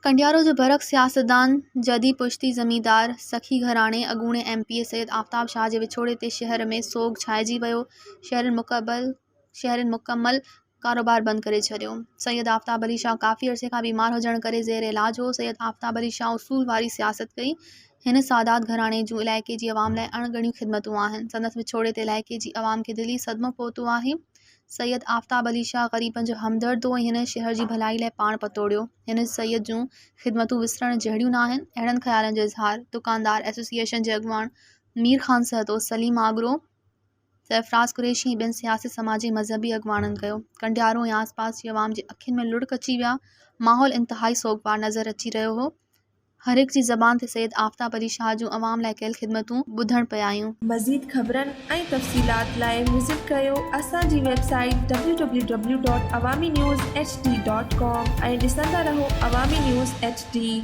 कंडियारो जो बरक़ सियासतदान जदी पुश्ती ज़मींदार सखी घराणे अॻूणे MP सैयद आफ्ताब शाह जे विछोड़े ते शहर में सोग छाइजी वियो। शहरनि मुकमल कारोबार बंदि करे छॾियो। सैयद आफ्ताब अली शाह काफ़ी अरसे खां बीमार हुजण करे ज़ेर इलाज हो। सैयद आफ्ताब अली शाह उसूल वारी सियासत कई। हिन सादात घराणे जूं इलाइक़े जी अवाम लाइ अणगणियूं ख़िदमतूं आहिनि। संदसि विछोड़े ते इलाइक़े जी अवाम खे दिली सदमो पहुतो आहे। सैयद आफ्ताब अली शाह ग़रीबनि जो हमदर्द हो ऐं हिन शहर जी भलाई लाइ पाण पतोड़ियो। हिन सैयद जूं ख़िदमतूं विसरण जहिड़ियूं न आहिनि। अहिड़नि ख़्यालनि जो इज़हार दुकानदार एसोसिएशन जे अॻुवाण मीर ख़ान सहतो, सलीम आगरो, सरफराज़ कुरैशी ऐं ॿियनि सियासी समाजी मज़हबी अॻुवाणनि कयो। कंडियारो ऐं आसपास जी अवाम जे अखियुनि में लुढ़क अची विया। माहौल इंतहाई सोगवार नज़र अची रहियो हो। हर हिक जी ज़बान ते सैयद आफ्ताब अली शाह जूं अवाम लाइ कयल ख़िदमतूं ॿुधण पिया आयूं। मज़ीद ख़बरनि ऐं तफ़सीलात लाइ विज़िट कयो असांजी वेबसाइट www.awamiNewsHD.com ऐं ॾिसंदा रहो अवामी न्यूज़ HD।